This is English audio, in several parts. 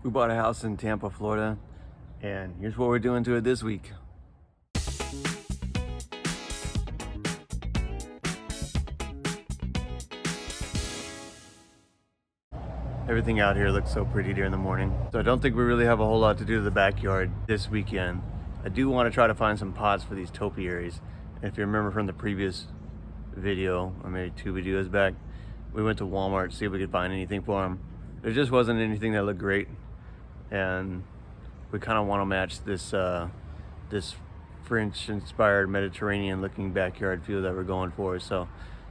We bought a house in Tampa, Florida, and here's what we're doing to it this week. Everything out here looks so pretty during the morning. So I don't think we really have a whole lot to do to the backyard this weekend. I do want to try to find some pots for these topiaries. And if you remember from the previous video, or maybe 2 videos back, we went to Walmart to see if we could find anything for them. There just wasn't anything that looked great. And we kind of want to match this this French-inspired Mediterranean-looking backyard feel that we're going for. So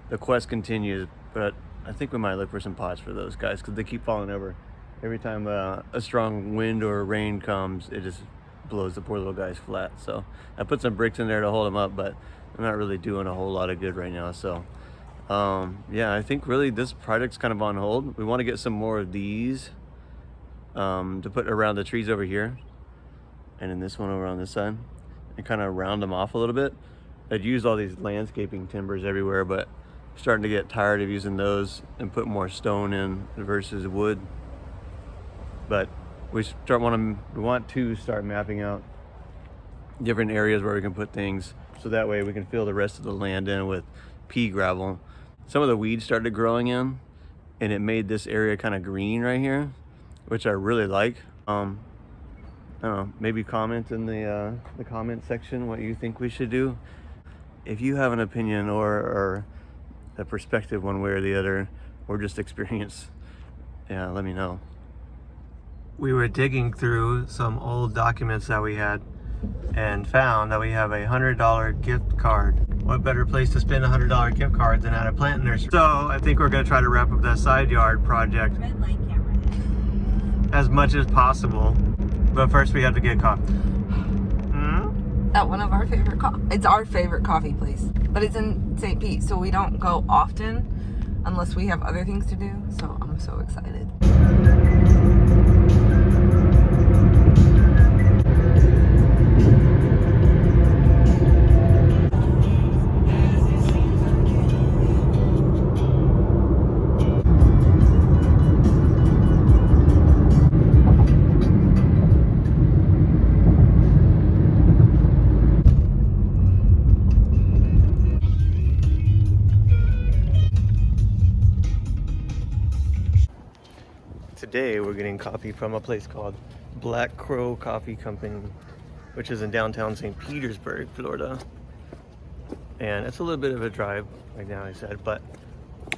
the quest continues, but I think we might look for some pots for those guys because they keep falling over. Every time a strong wind or rain comes, it just blows the poor little guys flat. So I put some bricks in there to hold them up, but I'm not really doing a whole lot of good right now. So yeah, I think really this project's kind of on hold. We want to get some more of these to put around the trees over here, and then this one over on this side, and kind of round them off a little bit. I'd use all these landscaping timbers everywhere, but I'm starting to get tired of using those and put more stone in versus wood. But we want to start mapping out different areas where we can put things, so that way we can fill the rest of the land in with pea gravel. Some of the weeds started growing in, and it made this area kind of green right here, which I really like. I don't know, maybe comment in the comment section what you think we should do. If you have an opinion or a perspective one way or the other, or just experience, yeah, let me know. We were digging through some old documents that we had and found that we have a $100 gift card. What better place to spend a $100 gift card than at a plant nursery? So I think we're gonna try to wrap up that side yard project as much as possible. But first we have to get coffee. At one of our favorite it's our favorite coffee place, but it's in St. Pete, so we don't go often unless we have other things to do. So I'm so excited. Today we're getting coffee from a place called Black Crow Coffee Company, which is in downtown St. Petersburg, Florida. And it's a little bit of a drive right now, I said, but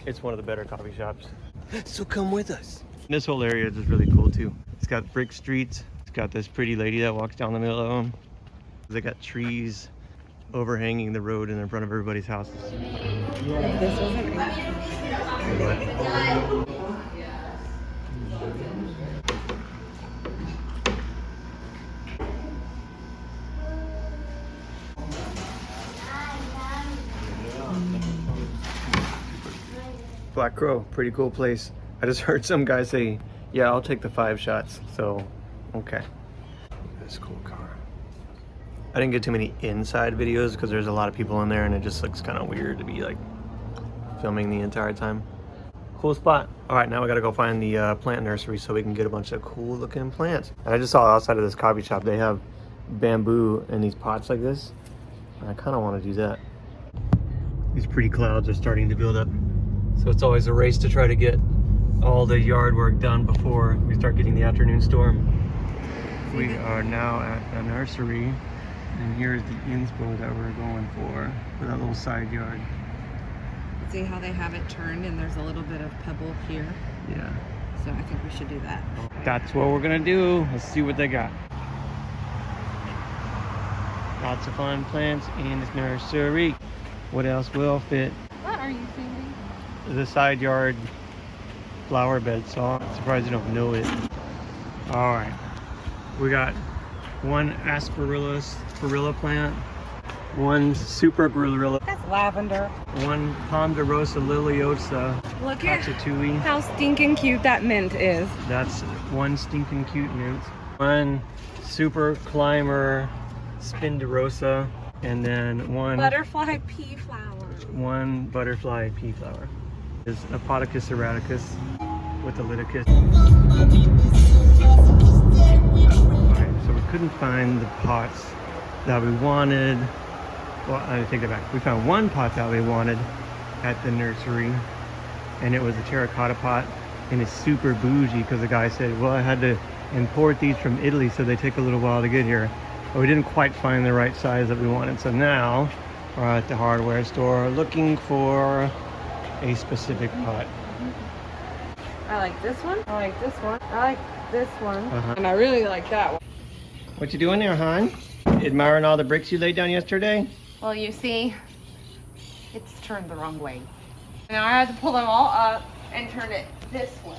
it's one of the better coffee shops. So come with us. This whole area is just really cool too. It's got brick streets. It's got this pretty lady that walks down the middle of them. They got trees overhanging the road in front of everybody's houses. This wasn't Black Crow, pretty cool place. I just heard some guy say, yeah, I'll take the 5 shots. So, okay. This cool car. I didn't get too many inside videos because there's a lot of people in there and it just looks kind of weird to be like filming the entire time. Cool spot. All right, now we gotta go find the plant nursery so we can get a bunch of cool looking plants. And I just saw outside of this coffee shop, they have bamboo in these pots like this. And I kind of want to do that. These pretty clouds are starting to build up. So it's always a race to try to get all the yard work done before we start getting the afternoon storm. We are now at a nursery, and here's the inspo that we're going for that little side yard. See how they have it turned and there's a little bit of pebble here? Yeah. So I think we should do that. That's what we're gonna do. Let's see what they got. Lots of fun plants in this nursery. What else will fit? What are you feeding? The side yard flower bed, so I'm surprised you don't know it. All right, we got one asperilla plant, one super glorilla, That's lavender. one ponderosa liliosa, Look at Cacciatui. how stinking cute that mint is. That's one stinking cute mint. One super climber spinderosa, and then one Butterfly pea flower. one butterfly pea flower. Is Apodicus erraticus with the liticus. find the pots that we wanted. Well, I take that back. We found one pot that we wanted at the nursery, and it was a terracotta pot, and it's super bougie because the guy said, well, I had to import these from Italy, so they take a little while to get here. But we didn't quite find the right size that we wanted, so now we're at the hardware store looking for a specific pot. I like this one. I like this one. I like this one. And I really like that one. What you doing there, hon? Admiring all the bricks you laid down yesterday? Well, you see, it's turned the wrong way. Now I have to pull them all up and turn it this way.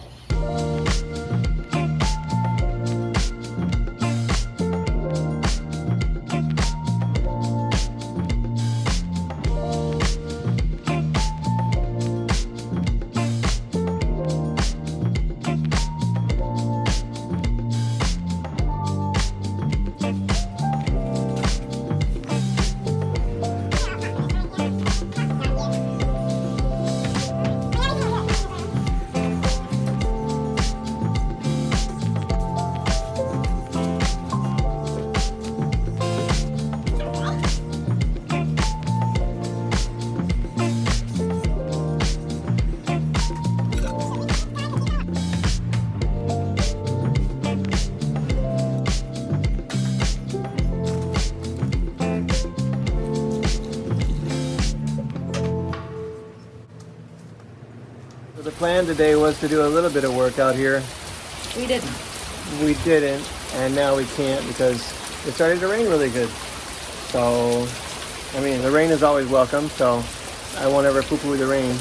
So the plan today was to do a little bit of work out here. We didn't. We didn't, and now we can't because it started to rain really good. So, I mean, the rain is always welcome, so I won't ever poo-poo the rain.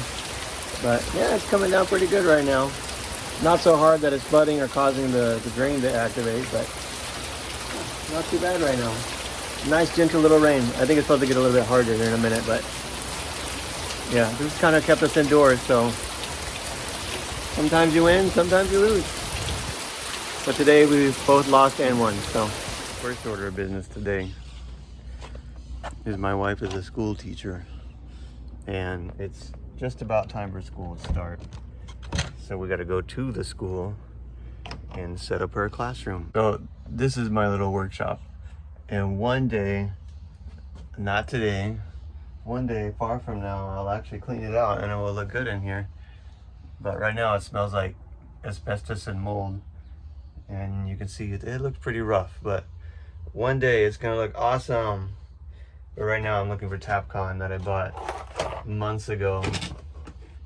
But yeah, it's coming down pretty good right now. Not so hard that it's flooding or causing the drain to activate, but not too bad right now. Nice gentle little rain. I think it's supposed to get a little bit harder here in a minute, but yeah, this kind of kept us indoors, so sometimes you win, sometimes you lose. But today we both lost and won, so. First order of business today is my wife is a school teacher, and it's just about time for school to start. So we got to go to the school and set up her classroom. So this is my little workshop, and one day, not today, one day far from now, I'll actually clean it out and it will look good in here. But right now it smells like asbestos and mold, and you can see it looks pretty rough, but one day it's gonna look awesome. But right now I'm looking for Tapcon that I bought months ago,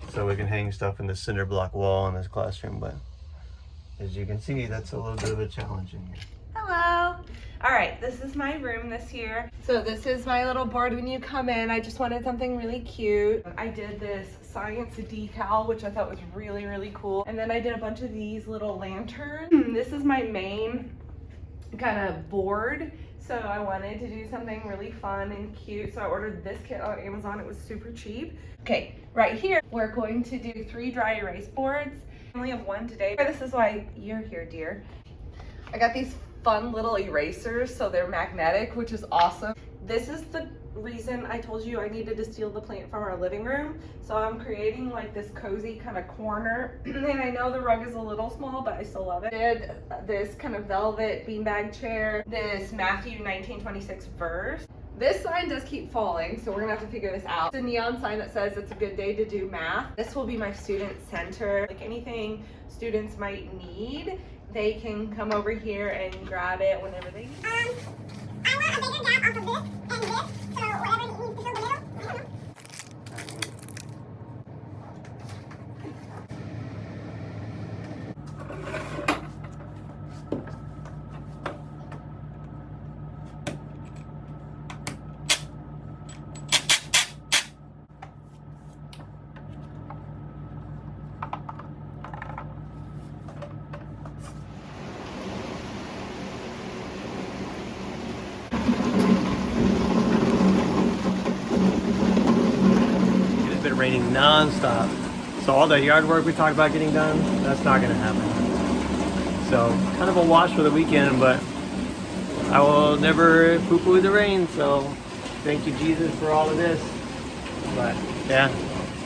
so we can hang stuff in the cinder block wall in this classroom. But as you can see, that's a little bit of a challenge in here. Hello. All right, this is my room this year. So this is my little board when you come in. I just wanted something really cute. I did this science decal, which I thought was really, really cool. And then I did a bunch of these little lanterns. This is my main kind of board. So I wanted to do something really fun and cute. So I ordered this kit on Amazon. It was super cheap. Okay, right here, we're going to do 3 dry erase boards. I only have one today. This is why you're here, dear. I got these fun little erasers, so they're magnetic, which is awesome. This is the reason I told you I needed to steal the plant from our living room. So I'm creating like this cozy kind of corner. And I know the rug is a little small, but I still love it. I did this kind of velvet beanbag chair, this Matthew 1926 verse. This sign does keep falling, so we're gonna have to figure this out. It's a neon sign that says it's a good day to do math. This will be my student center. Like anything students might need, they can come over here and grab it whenever they need. I want a bigger gap off of this and this, so whatever needs to fill the middle, I don't know. It has been raining non-stop. So all the yard work we talked about getting done, that's not gonna happen. So kind of a wash for the weekend, but I will never poo-poo the rain, so thank you, Jesus, for all of this. But yeah,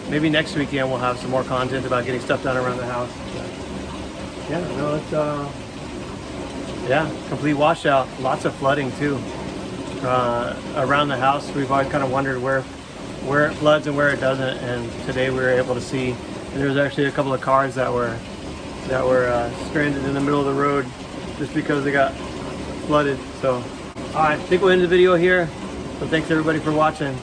maybe next weekend we'll have some more content about getting stuff done around the house. But, yeah, no, yeah, complete washout. Lots of flooding too. Around the house, we've always kind of wondered where it floods and where it doesn't, and today we were able to see. And there was actually a couple of cars that were stranded in the middle of the road just because they got flooded. So, all right, I think we'll end the video here. So thanks everybody for watching.